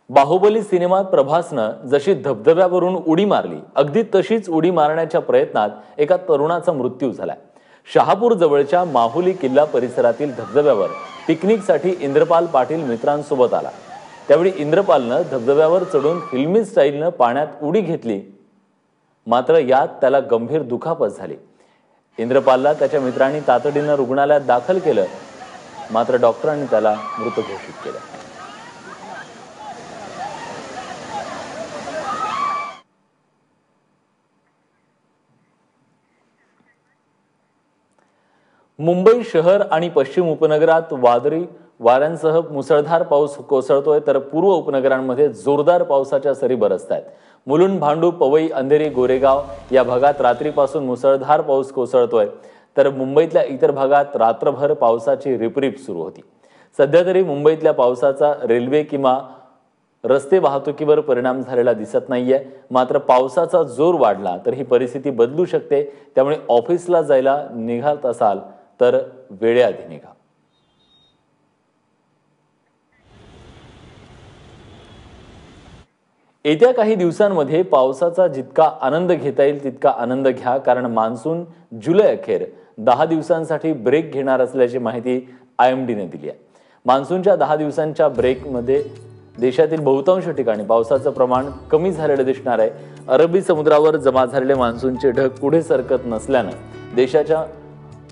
बाहुबली सिनेमात प्रभासनं जशी धबधब्यावरून उडी मारली, अगदी तशीच उडी मारण्याच्या प्रयत्नात एका तरुणाचा मृत्यू झालाय। शहापूर जवळच्या माहुली किल्ला परिसरातील धबधब्यावर पिकनिकसाठी इंद्रपाल पाटील मित्रांसोबत आला। त्यावेळी इंद्रपालनं धबधब्यावर चढून फिल्मी स्टाईलनं पाण्यात उडी घेतली, मात्र यात त्याला गंभीर दुखापत झाली। इंद्रपालला त्याच्या मित्रांनी तातडीनं रुग्णालयात दाखल केलं, मात्र डॉक्टरांनी त्याला मृत घोषित केलं। मुंबई शहर आणि पश्चिम उपनगरात वादळी वाऱ्यांसह मुसळधार पाऊस कोसळतोय, तर पूर्व उपनगरांमध्ये जोरदार पावसाच्या सरी बरसतायत। मुलुंड, भांडूप, पवई, अंधेरी, गोरेगाव या भागात रात्रीपासून मुसळधार पाऊस कोसळतोय, तर मुंबईतल्या इतर भागात रात्रभर पावसाची रिपरिप सुरू होती। सध्या तरी मुंबईतल्या पावसाचा रेल्वे किंवा रस्ते वाहतुकीवर परिणाम झालेला दिसत नाहीये, मात्र पावसाचा जोर वाढला तर ही परिस्थिती बदलू शकते। त्यामुळे ऑफिसला जायला निघात असाल तर वेळेआधी निघा। येत्या काही दिवसांमध्ये पावसाचा जितका आनंद घेता येईल तितका आनंद घ्या, कारण मान्सून जुलै अखेर 10 दिवसांसाठी ब्रेक घेणार असल्याची माहिती IMDने दिली आहे। मान्सूनच्या 10 दिवसांच्या ब्रेकमध्ये देशातील बहुतांश ठिकाणी पावसाचं प्रमाण कमी झालेलं दिसणार आहे। अरबी समुद्रावर जमा झालेले मान्सूनचे ढग पुढे सरकत नसल्यानं देशाच्या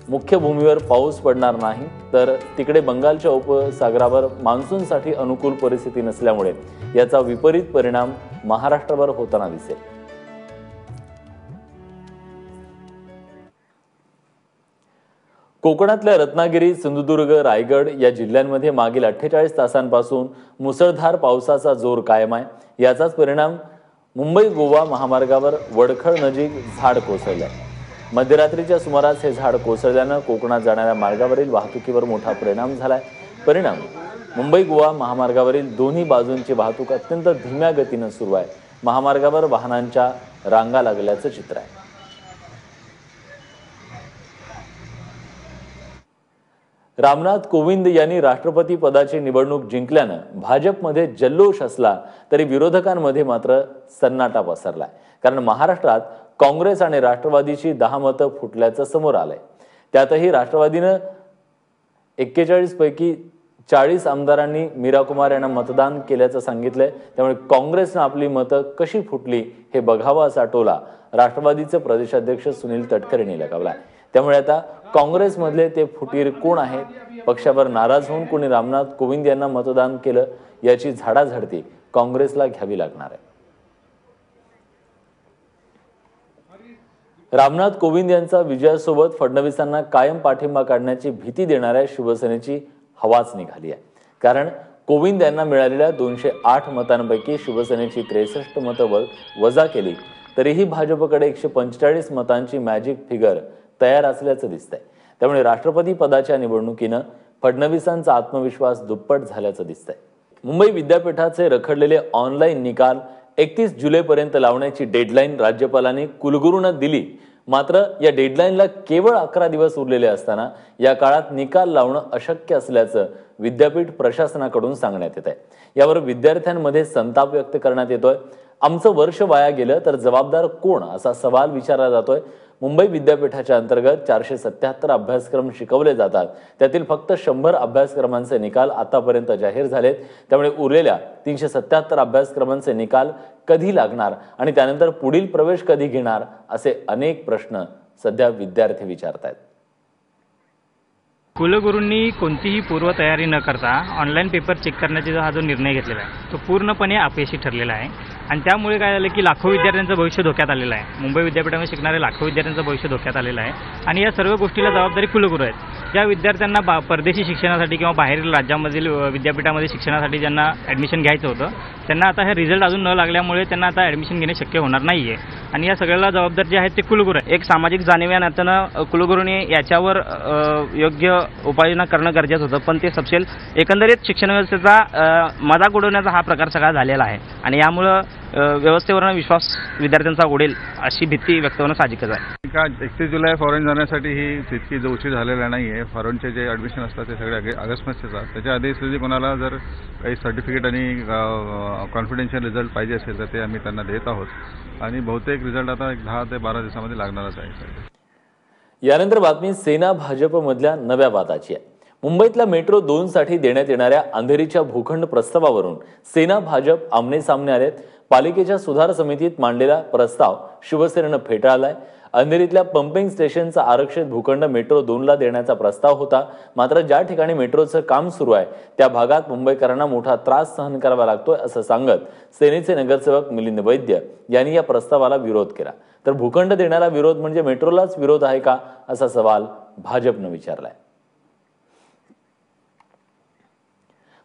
मुख्य भूमीवर पाऊस पडणार नाही, तर तिकडे बंगालच्या उपसागरावर मान्सूनसाठी अनुकूल परिस्थिती नसल्यामुळे याचा विपरीत परिणाम महाराष्ट्रावर होताना दिसेल। कोकणातल्या रत्नागिरी, सिंधुदुर्ग, रायगड या जिल्ह्यांमध्ये मागील 48 तासांपासून मुसळधार पावसाचा जोर कायम आहे। याचाच परिणाम मुंबई गोवा महामार्गावर वडखळ नजीक झाड कोसळलंय। मध्यरात्रीच्या सुमारास हे झाड कोसळल्यानं कोकणात जाणाऱ्या मार्गावरील वाहतुकीवर मोठा परिणाम झालाय। परिणाम मुंबई गोवा महामार्गावरील दोन्ही बाजूंची वाहतूक अत्यंत धीम्या गतीनं सुरू आहे। महामार्गावर वाहनांच्या रांगा लागल्याचं चित्र आहे। रामनाथ कोविंद यांनी राष्ट्रपती पदाची निवडणूक जिंकल्यानं भाजपमध्ये जल्लोष असला तरी विरोधकांमध्ये मात्र सन्नाटा पसरलाय, कारण महाराष्ट्रात काँग्रेस आणि राष्ट्रवादीची 10 मतं फुटल्याचं समोर आलंय। त्यातही राष्ट्रवादीनं 41 पैकी 40 आमदारांनी मीरा कुमार यांना मतदान केल्याचं सांगितलंय। त्यामुळे काँग्रेसनं आपली मतं कशी फुटली हे बघावं असा टोला राष्ट्रवादीचे प्रदेशाध्यक्ष सुनील तटकरे यांनी लगावलाय। त्यामुळे आता काँग्रेसमधले ते फुटीर कोण आहेत, पक्षावर नाराज होऊन कोणी रामनाथ कोविंद यांना मतदान केलं याची झाडाझडती काँग्रेसला घ्यावी लागणार आहे। रामनाथ कोविंद यांचा विजयासोबत फडणवीसांना कायम पाठिंबा काढण्याची भीती देणाऱ्या शिवसेनेची हवाच निघाली आहे, कारण कोविंद यांना मिळालेल्या 208 मतांपैकी शिवसेनेची 63 मतं वजा केली तरीही भाजपकडे 145 मतांची मॅजिक फिगर तयार असल्याचं दिसतंय। त्यामुळे राष्ट्रपती पदाच्या निवडणुकीनं फडणवीसांचा आत्मविश्वास दुप्पट झाल्याचं दिसतंय। मुंबई विद्यापीठाचे रखडलेले ऑनलाईन निकाल 31 जुलैपर्यंत लावण्याची डेडलाईन राज्यपालांनी कुलगुरूंना दिली, मात्र या डेडलाईनला केवळ 11 दिवस उरलेले असताना या काळात निकाल लावणं अशक्य असल्याचं विद्यापीठ प्रशासनाकडून सांगण्यात येत आहे। यावर विद्यार्थ्यांमध्ये संताप व्यक्त करण्यात येतोय। आमचं वर्ष वाया गेलं तर जबाबदार कोण असा सवाल विचारला जातोय। मुंबई विद्यापीठाच्या अंतर्गत 477 अभ्यासक्रम शिकवले जातात, त्यातील फक्त 100 अभ्यासक्रमांचे निकाल आतापर्यंत जाहीर झालेत। त्यामुळे उरलेल्या 377 अभ्यासक्रमांचे निकाल कधी लागणार आणि त्यानंतर पुढील प्रवेश कधी घेणार असे अनेक प्रश्न सध्या विद्यार्थी विचारतायत। कुलगुरूंनी कोणतीही पूर्वतयारी न करता ऑनलाईन पेपर चेक करण्याचा हा जो निर्णय घेतलेला आहे तो पूर्णपणे अपयशी ठरलेला आहे आणि त्यामुळे काय झालं की लाखो विद्यार्थ्यांचं भविष्य धोक्यात आलेलं आहे। मुंबई विद्यापीठामध्ये शिकणारे लाखो विद्यार्थ्यांचं भविष्य धोक्यात आलेलं आहे आणि या सर्व गोष्टीला जबाबदारी कुलगुरू आहेत। ज्या विद्यार्थ्यांना परदेशी शिक्षणासाठी किंवा बाहेरील राज्यामधील विद्यापीठामध्ये शिक्षणासाठी ज्यांना ॲडमिशन घ्यायचं होतं त्यांना आता हे रिझल्ट अजून न लागल्यामुळे त्यांना आता ॲडमिशन घेणे शक्य होणार नाही आहे आणि या सगळ्याला जबाबदार जे आहेत ते कुलगुरू आहेत। एक सामाजिक जाणीव या नात्यानं कुलगुरूंनी याच्यावर योग्य उपाययोजना करणं गरजेचं होतं, पण ते सपशेल एकंदरीत शिक्षण व्यवस्थेचा मजाक उडवण्याचा हा प्रकार सगळा झालेला आहे आणि यामुळं व्यवस्थेवर विश्वास विद्यार्थ्यांचा उडेल अशी भीती व्यक्त होणं साहजिकच आहे. का 31 जुलै फॉरेन जाण्यासाठी ही तितकी जो उशीर झालेला नाही आहे. फॉरेनचे जे ॲडमिशन असतात ते सगळे ऑगस्टमध्येच येतात. त्याच्या आधी जरी कोणाला जर काही सर्टिफिकेट आणि कॉन्फिडेन्शियल रिझल्ट पाहिजे असेल तर ते आम्ही त्यांना देत आहोत आणि बहुतेक रिझल्ट आता 10 ते 12 दिवसामध्ये लागणारच आहे. यानंतर बातमी सेना भाजपमधल्या नव्या वादाची आहे. मुंबईतल्या मेट्रो 2 साठी देण्यात येणाऱ्या अंधेरीच्या भूखंड प्रस्तावावरून सेना भाजप आमने सामने आलेत. पालिकेच्या सुधार समितीत मांडलेला प्रस्ताव शिवसेनेनं फेटाळलाय. अंधेरीतल्या पंपिंग स्टेशनचा आरक्षित भूखंड मेट्रो 2ला देण्याचा प्रस्ताव होता. मात्र ज्या ठिकाणी मेट्रोचं काम सुरू आहे त्या भागात मुंबईकरांना मोठा त्रास सहन करावा लागतोय असं सांगत सेनेचे नगरसेवक मिलिंद वैद्य यांनी या प्रस्तावाला विरोध केला. तर भूखंड देण्याला विरोध म्हणजे मेट्रोलाच विरोध आहे का असा सवाल भाजपनं विचारलाय.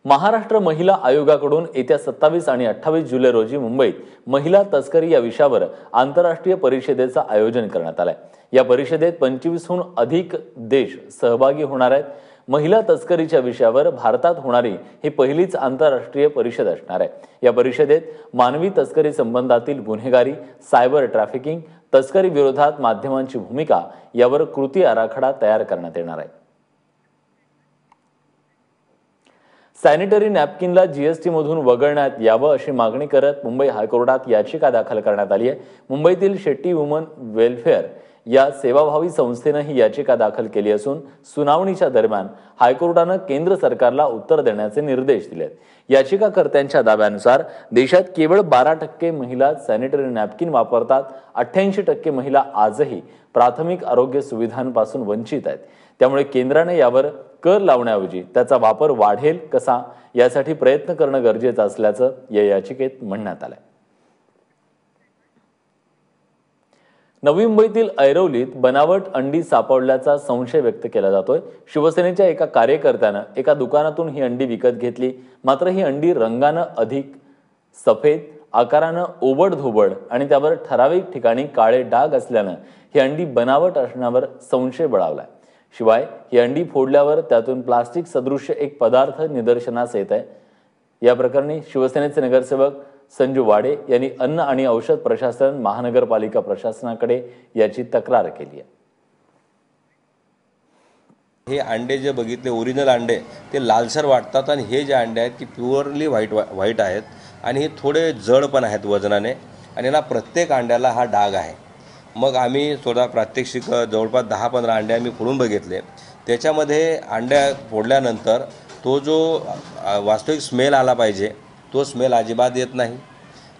महाराष्ट्र महिला आयोगाकडून येत्या 27 आणि 28 जुलै रोजी मुंबईत महिला तस्करी या विषयावर आंतरराष्ट्रीय परिषदेचं आयोजन करण्यात आलंय. या परिषदेत 25हून अधिक देश सहभागी होणार आहेत. महिला तस्करीच्या विषयावर भारतात होणारी ही पहिलीच आंतरराष्ट्रीय परिषद असणार आहे. या परिषदेत मानवी तस्करी संबंधातील गुन्हेगारी, सायबर ट्रॅफिकिंग, तस्करी विरोधात माध्यमांची भूमिका यावर कृती आराखडा तयार करण्यात येणार आहे. सॅनिटरी नॅपकिनला जीएसटी मधून वगळण्यात यावं अशी मागणी करत मुंबई हायकोर्टात याचिका दाखल करण्यात आली आहे. मुंबईतील शेट्टी वुमन वेलफेअर या सेवाभावी संस्थेनं ही याचिका दाखल केली असून सुनावणीच्या दरम्यान हायकोर्टानं केंद्र सरकारला उत्तर देण्याचे निर्देश दिलेत. याचिकाकर्त्यांच्या दाव्यानुसार देशात केवळ 12% महिला सॅनिटरी नॅपकिन वापरतात. 88% महिला आजही प्राथमिक आरोग्य सुविधांपासून वंचित आहेत. त्यामुळे केंद्राने यावर कर लावण्याऐवजी त्याचा वापर वाढेल कसा यासाठी प्रयत्न करणं गरजेचं असल्याचं या याचिकेत म्हणण्यात आलंय. नवी मुंबईतील ऐरोलीत बनावट अंडी सापडल्याचा संशय व्यक्त केला जातोय. शिवसेनेच्या एका कार्यकर्त्यानं एका दुकानातून ही अंडी विकत घेतली. मात्र ही अंडी रंगानं अधिक सफेद, आकारानं ओबडधोबड आणि त्यावर ठराविक ठिकाणी काळे डाग असल्यानं ही अंडी बनावट असण्यावर संशय बळावलाय. शिवाय ही अंडी फोडल्यावर त्यातून प्लास्टिक सदृश्य एक पदार्थ निदर्शनास येत आहे. या प्रकरणी शिवसेनेचे नगरसेवक संजू वाडे यांनी अन्न आणि औषध प्रशासन, महानगरपालिका प्रशासनाकडे याची तक्रार केली आहे. हे अंडे जे बघितले ओरिजिनल अंडे ते लालसर वाटतात आणि हे जे अंडे आहेत की प्युअरली व्हाईट आहेत आणि हे थोडे जड पण आहेत वजनाने आणि याला प्रत्येक अंड्याला हा डाग आहे. मग आम्ही स्वतः प्रात्यक्षिक जवळपास 10-15 अंडे आम्ही फोडून बघितले. त्याच्यामध्ये अंड्या फोडल्यानंतर तो जो वास्तविक स्मेल आला पाहिजे तो स्मेल अजिबात येत नाही.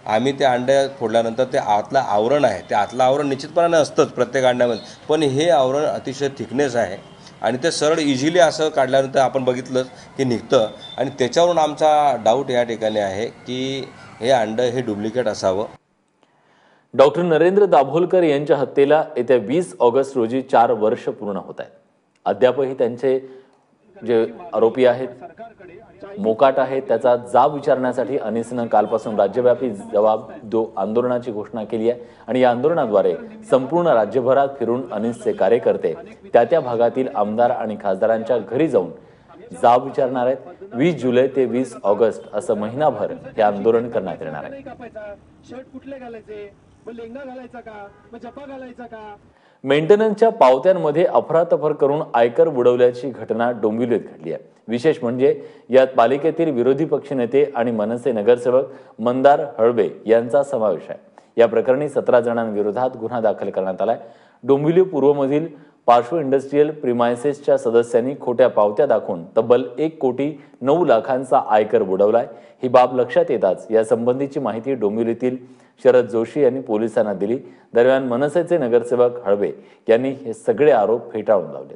आम्ही ते अंड्या फोडल्यानंतर ते आतलं आवरण आहे, ते आतलं आवरण निश्चितपणाने असतंच प्रत्येक अंड्यामध्ये, पण हे आवरण अतिशय थिकनेस आहे आणि ते सरळ इझिली असं काढल्यानंतर आपण बघितलं की निघतं आणि त्याच्यावरून आमचा डाऊट या ठिकाणी आहे की हे अंडं हे डुप्लिकेट असावं. डॉक्टर नरेंद्र दाभोलकर यांच्या हत्येला येत्या 20 ऑगस्ट रोजी 4 वर्ष पूर्ण होत आहेत. अद्यापही त्यांचे जे आरोपी आहेत, मोकाट आहेत, त्याचा जाब विचारण्यासाठी अनिसनं कालपासून राज्यव्यापी जवाब आंदोलनाची घोषणा केली आहे आणि या आंदोलनाद्वारे संपूर्ण राज्यभरात फिरून अनिसचे कार्यकर्ते त्या भागातील आमदार आणि खासदारांच्या घरी जाऊन जाब विचारणार आहेत. 20 जुलै ते 20 ऑगस्ट असं महिनाभर हे आंदोलन करण्यात येणार आहे. मेंटेनन्सच्या पावत्यांमध्ये अफरातफर करून आयकर बुडवल्याची घटना डोंबिवलीत घडली आहे. विशेष म्हणजे यात पालिकेतील विरोधी पक्षनेते आणि मनसे नगरसेवक मंदार हळबे यांचा समावेश आहे. या प्रकरणी 17 जणांविरोधात गुन्हा दाखल करण्यात आलाय. डोंबिवली पूर्वमधील पार्श्व इंडस्ट्रीयल प्रिमायसेसच्या सदस्यांनी खोट्या पावत्या दाखवून तब्बल 1,09,00,000 आयकर बुडवलाय. ही बाब लक्षात येताच या संबंधीची माहिती डोंबिवलीतील शरद जोशी यांनी पोलिसांना दिली. दरम्यान मनसेचे नगरसेवक हळबे यांनी हे सगळे आरोप फेटाळून लावले.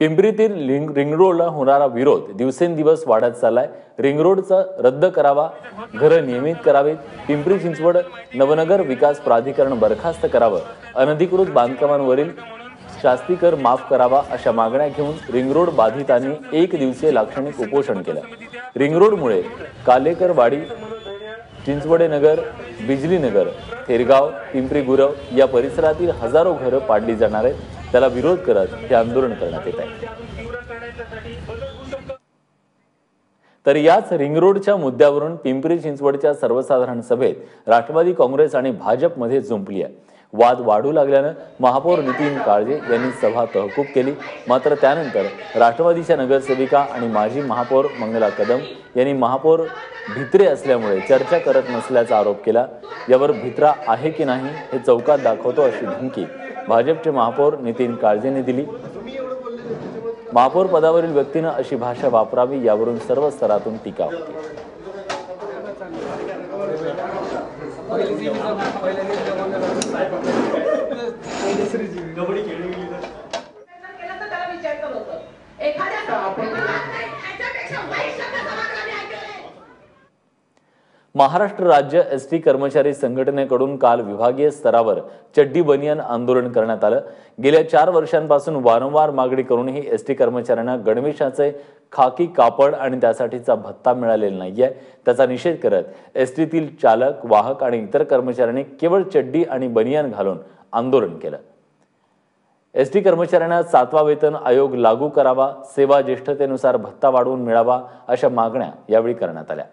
पिंपरीतील रिंगरोडला होणारा विरोध दिवसेंदिवस वाढत चाललाय. रिंगरोडचा रद्द करावा, घरं नियमित करावीत, पिंपरी चिंचवड नवनगर विकास प्राधिकरण बरखास्त करावं, अनधिकृत बांधकामांवरील शास्ती कर माफ करावा अशा मागण्या घेऊन रिंगरोड बाधितांनी 1 दिवसीय लाक्षणिक उपोषण केलं. रिंगरोडमुळे कालेकरवाडी, चिंचवडे नगर, बिजली नगर, थेरगाव, पिंपरी गुरव या परिसरातील हजारो घरं पाडली जाणार आहेत. त्याला विरोध करत हे आंदोलन करण्यात येत आहे. तर याच रिंग रोडच्या मुद्द्यावरून पिंपरी चिंचवडच्या सर्वसाधारण सभेत राष्ट्रवादी काँग्रेस आणि भाजपमध्ये जुंपली आहे. वाद वाढू लागल्यानं महापौर नितीन काळजे यांनी सभा तहकूब केली. मात्र त्यानंतर राष्ट्रवादीच्या नगरसेविका आणि माजी महापौर मंगला कदम यांनी महापौर भित्रे असल्यामुळे चर्चा करत नसल्याचा आरोप केला. यावर भित्रा आहे की नाही हे चौकात दाखवतो अशी धमकी भाजपचे महापौर नितीन काळजेंनी दिली. महापौर पदावरील व्यक्तीनं अशी भाषा वापरावी यावरून सर्व स्तरातून टीका होती. महाराष्ट्र राज्य एसटी कर्मचारी संघटनेकडून काल विभागीय स्तरावर चड्डी बनियान आंदोलन करण्यात आलं. गेल्या 4 वर्षांपासून वारंवार मागणी करूनही एसटी कर्मचाऱ्यांना गणवेशाचे खाकी कापड आणि त्यासाठीचा भत्ता मिळालेला नाहीये. त्याचा निषेध करत एसटीतील चालक, वाहक आणि इतर कर्मचाऱ्यांनी केवळ चड्डी आणि बनियान घालून आंदोलन केलं. एसटी कर्मचाऱ्यांना 7वा वेतन आयोग लागू करावा, सेवा ज्येष्ठतेनुसार भत्ता वाढवून मिळावा अशा मागण्या यावेळी करण्यात आल्या.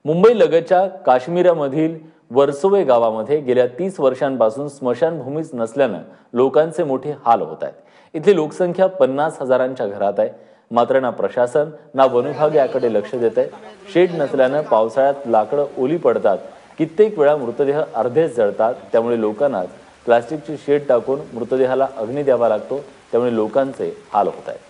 मुंबई लगतच्या काश्मीरामधील वर्सोवे गावामध्ये गेल्या 30 वर्षांपासून स्मशानभूमीच नसल्यानं लोकांचे मोठे हाल होत आहेत. इथली लोकसंख्या 50,000च्या घरात आहे. मात्र ना प्रशासन ना वनविभाग याकडे लक्ष देत आहे. शेड नसल्यानं पावसाळ्यात लाकडं ओली पडतात. कित्येक वेळा मृतदेह अर्धेच जळतात. त्यामुळे लोकांना प्लास्टिकची शेड टाकून मृतदेहाला अग्नी द्यावा लागतो. त्यामुळे लोकांचे हाल होत आहेत.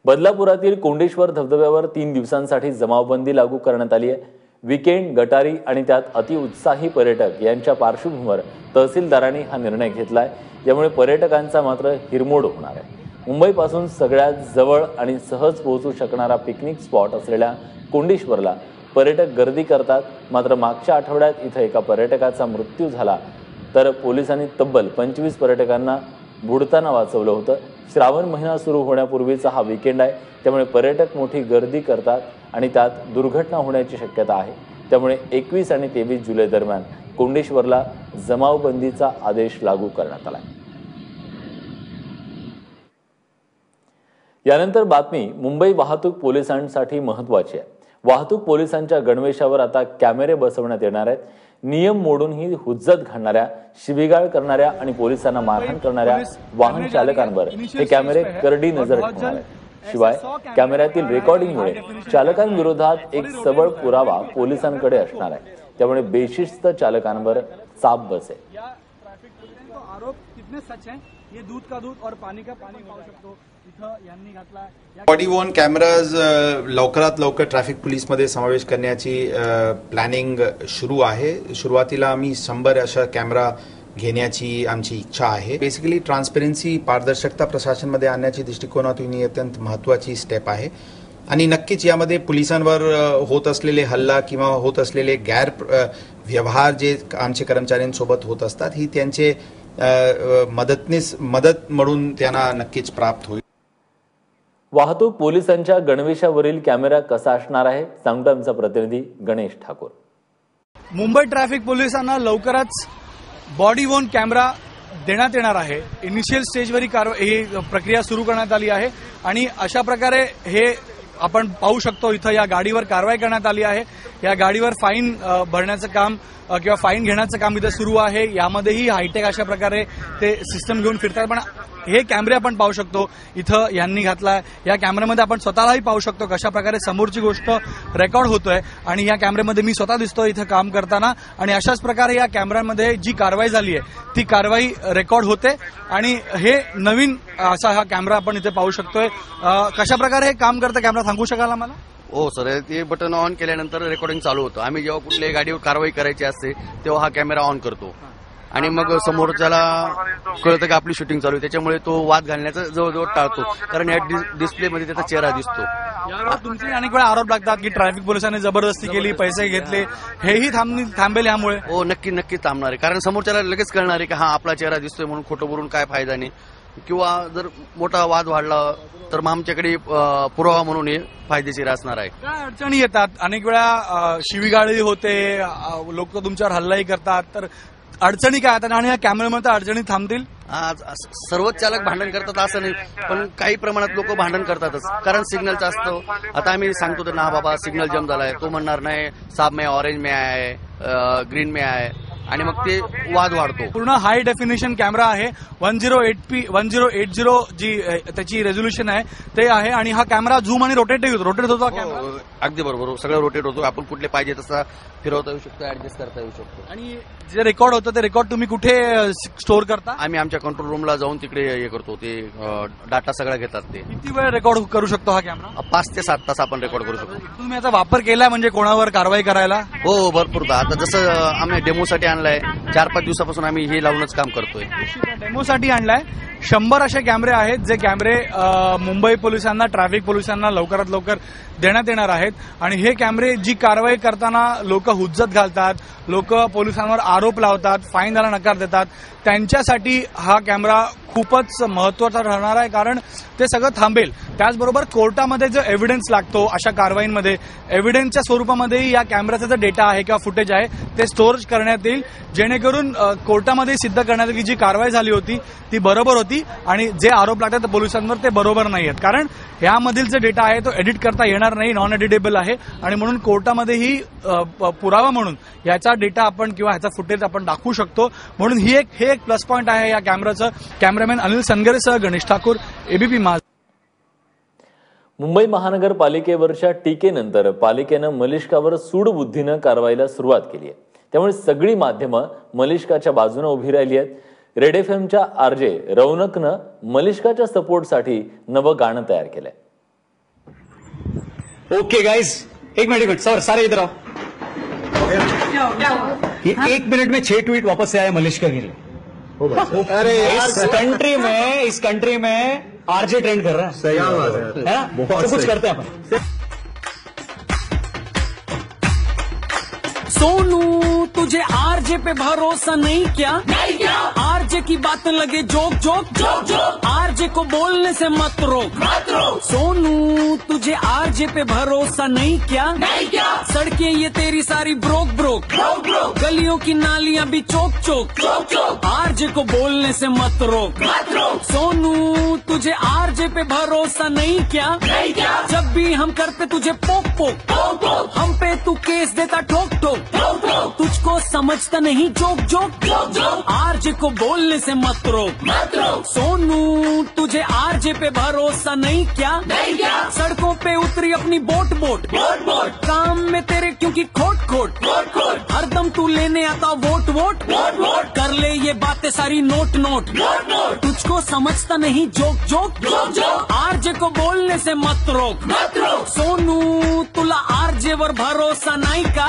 बदलापुरातील कोंडेश्वर धबधब्यावर 3 दिवसांसाठी जमावबंदी लागू करण्यात आली आहे. वीकेंड, गटारी आणि त्यात अतिउत्साही पर्यटक यांच्या पार्श्वभूमीवर तहसीलदारांनी हा निर्णय घेतलाय. यामुळे पर्यटकांचा मात्र हिरमोड होणार आहे. मुंबईपासून सगळ्यात जवळ आणि सहज पोहोचू शकणारा पिकनिक स्पॉट असलेल्या कोंडेश्वरला पर्यटक गर्दी करतात. मात्र मागच्या आठवड्यात इथं एका पर्यटकाचा मृत्यू झाला तर पोलिसांनी तब्बल 25 पर्यटकांना बुडताना वाचवलं होतं. श्रावण महिना सुरू होण्यापूर्वीचा हा वीकेंड आहे. त्यामुळे पर्यटक मोठी गर्दी करतात आणि त्यात दुर्घटना होण्याची शक्यता आहे. त्यामुळे 21 आणि 23 जुलै दरम्यान कोंडेश्वरला जमावबंदीचा आदेश लागू करण्यात आला. यानंतर बातमी मुंबई वाहतूक पोलिसांसाठी महत्त्वाची आहे. वाहतूक पोलिसांच्या गणवेशावर आता कॅमेरे बसवण्यात येणार आहेत. नियम मोडूनही हुज्जत घालणाऱ्या, शिवीगाळ करणाऱ्या आणि पोलिसांना मारहाण करणाऱ्या वाहन चालकांवर हे कॅमेरे करडी नजर ठेवणार आहेत. शिवाय कॅमेऱ्यातील रेकॉर्डिंगमुळे चालकांविरोधात एक सबळ पुरावा पोलिसांकडे असणार आहे. त्यामुळे बेशिस्त चालकांवर चाप बसेल. आरोप कितने सच हैं, ये दूध का दूध और पानी का पानी पाहू शकतो. इथं यांनी घातला बॉडी वॉर्न कॅमेराज लवकरात लवकर ट्रॅफिक पोलीसमध्ये समावेश करण्याची प्लॅनिंग सुरू आहे. सुरुवातीला आम्ही 100 अशा कॅमेरा घेण्याची आमची इच्छा आहे. बेसिकली ट्रान्सपरन्सी, पारदर्शकता प्रशासनमध्ये आणण्याच्या दृष्टिकोनातून ही अत्यंत महत्त्वाची स्टेप आहे. आणि नक्कीच यामध्ये पोलिसांवर होत असलेले हल्ला किंवा होत असलेले गैर व्यवहार जे आमचे कर्मचाऱ्यांसोबत होत असतात, ही त्यांचे मदत म्हणून त्यांना नक्कीच प्राप्त होईल. वाहतूक पोलिसांच्या गणवेशावरील कॅमेरा कसा असणार आहे सांगतो आमचा प्रतिनिधी गणेश ठाकूर. मुंबई ट्रॅफिक पोलिसांना लवकरच बॉडी वॉर्न कॅमेरा देण्यात येणार आहे. इनिशियल स्टेजवर ही प्रक्रिया सुरू करण्यात आली आहे आणि अशा प्रकारे हे आपण पाहू शकतो. इथं या गाडीवर कारवाई करण्यात आली आहे. या गाडीवर फाईन भरण्याचं काम किंवा फाईन घेण्याचं काम इथं सुरू आहे. यामध्येही हायटेक अशा प्रकारे ते सिस्टम घेऊन फिरतात. पण हे कॅमेरे आपण पाहू शकतो इथं यांनी घातलाय. या कॅमेऱ्यामध्ये आपण स्वतःलाही पाहू शकतो कशा प्रकारे समोरची गोष्ट रेकॉर्ड होतोय आणि या कॅमेऱ्यामध्ये मी स्वतः दिसतोय इथं काम करताना. आणि अशाच प्रकारे या कॅमेऱ्यामध्ये जी कारवाई झाली आहे ती कारवाई रेकॉर्ड होते आणि हे नवीन असा हा कॅमेरा आपण इथे पाहू शकतोय. कशा प्रकारे हे काम करतं कॅमेरा सांगू शकाल मला? हो सर, ते बटन ऑन केल्यानंतर रेकॉर्डिंग चालू होतं. आम्ही जेव्हा कुठल्याही गाडीवर कारवाई करायची असते तेव्हा हा कॅमेरा ऑन करतो आणि मग समोरच्याला कळतं की आपली शूटिंग चालू आहे. त्याच्यामुळे तो वाद घालण्याचा जवळजवळ टाळतो, कारण या डिस्प्लेमध्ये त्याचा चेहरा दिसतो. यावर तुमचे अनेक वेळा आरोप लागतात की ट्रॅफिक पोलिसांनी जबरदस्ती केली, पैसे घेतले. हेही थांबेल यामुळे? हो, नक्की थांबणार आहे. कारण समोरच्याला लगेच कळणार आहे की हा आपला चेहरा दिसतोय म्हणून खोटं बोलून काय फायदा नाही. किंवा जर मोठा वाद वाढला तर मग आमच्याकडे पुरावा म्हणून हे फायदेशीर असणार आहे. काय अडचणी येतात? अनेक वेळा शिवीगाळी होते, लोक तुमच्यावर हल्लाही करतात, तर अडचणी काय येतात आणि या कॅमेऱ्यामध्ये अडचणी थांबतील? आज सर्वच चालक भांडण करतात असं नाही, पण काही प्रमाणात लोक भांडण करतातच, कारण सिग्नलचं असतं. आता आम्ही सांगतो त्यांना, हा बाबा सिग्नल जम झालाय, तो म्हणणार नाही साब में ऑरेंज में आहे, ग्रीन में आहे, आणि मग ते वाद वाढतो. पूर्ण हाय डेफिनेशन कॅमेरा आहे, 1080 जी त्याची रेझोल्युशन आहे ते आहे, आणि हा कॅमेरा झूम आणि रोटेट होतो हा कॅमेरा. हो, अगदी बरोबर, सगळं रोटेट होतो. आपण कुठले पाहिजे तसा फिरवता येऊ शकतो, ऍडजस्ट करता येऊ शकतो. आणि जे रेकॉर्ड होतं ते रेकॉर्ड तुम्ही कुठे स्टोअर करता? आम्ही आमच्या कंट्रोल रूमला जाऊन तिकडे हे करतो, ते डाटा सगळा घेतात. ते किती वेळ रेकॉर्ड करू शकतो हा कॅमेरा? 5 ते 7 तास आपण रेकॉर्ड करू शकतो. तुम्ही याचा वापर केलाय म्हणजे कोणावर कारवाई करायला? हो, भरपूरदा. आता जसं आम्ही डेमोसाठी आणलाय, 4-5 दिवसापासून आम्ही हे लावूनच काम करतोय. डेमोसाठी आणलाय. 100 असे कॅमेरे आहेत जे कॅमेरे मुंबई पोलिसांना, ट्रॅफिक पोलिसांना लवकरात लवकर देण्यात येणार आहेत. आणि हे कॅमेरे जी कारवाई करताना लोक हुज्जत घालतात, लोक पोलिसांवर आरोप लावतात, फाईन द्यायला नकार देतात, त्यांच्यासाठी हा कॅमेरा खूपच महत्वाचा ठरणार आहे, कारण ते सगळं थांबेल. त्याचबरोबर कोर्टामध्ये जो एव्हिडन्स लागतो अशा कारवाईंमध्ये, एव्हिडन्सच्या स्वरूपामध्येही या कॅमेऱ्याचा जो डेटा आहे किंवा फुटेज आहे ते स्टोअर करण्यात येईल, जेणेकरून कोर्टामध्ये सिद्ध करण्यात येईल की जी कारवाई झाली होती ती बरोबर होती आणि जे आरोप लागतात पोलिसांवर ते बरोबर नाही आहेत. कारण यामधील जे डेटा आहे तो एडिट करता येणार नाही, नॉन एडिटेबल आहे, आणि म्हणून कोर्टामध्येही पुरावा म्हणून याचा डेटा आपण किंवा ह्याचा फुटेज आपण दाखवू शकतो. म्हणून हे एक प्लस पॉईंट आहे या कॅमेऱ्याचं. कॅमेरामॅन अनिल सनगरेसह गणेश ठाकूर, एबीपी माझा. मुंबई महानगरपालिकेवरच्या टीकेनंतर पालिकेनं मलिष्कावर सूडबुद्धीनं कारवाईला सुरुवात केली आहे. त्यामुळे सगळी माध्यमं मलिष्काच्या बाजूने उभी राहिली आहेत. रेड एफएमच्या आरजे रौनकनं मलिष्काच्या सपोर्टसाठी नवं गाणं तयार केलंय. ओके गाइस, एक मिनट सर, सारे इधर आओ. ये 1 मिनट में 6 ट्वीट वापस से आए मलिष्का के लिए. अरे इस कंट्री में आरजे ट्रेंड कर रहा है. सही बात है ना? तो कुछ करते हैं अपन. सोनू, तुझे आरजे पे भरोसा नहीं क्या? आरजे की बात लगे जोक, आरजे को बोलने से मत रोक. सोनू, तुझे आरजे पे भरोसा नहीं क्या? सड़कें ये तेरी सारी ब्रोक, गलियों की नालियां भी चौक. आरजे को बोलने से मत रोक. सोनू, तुझे आरजे पे भरोसा नहीं क्या? जब भी हम करते तुझे पोक, हम पे तू केस देता ठोक. तुझको समझता नहीं जोक. आरजे को बोलने से मत रोक. सोनू, तुझे आरजे पे भरोसा नहीं क्या? सड़कों पे उतरी अपनी बोट. काम में तेरे क्योंकि खोट. हरदम तू लेने आता वोट. कर ले ये बातें सारी नोट. तुझको समझता नहीं जोक. आरजे को बोलने से मत रोक. सोनू, तुला आरजे वर भरोसा नाही का?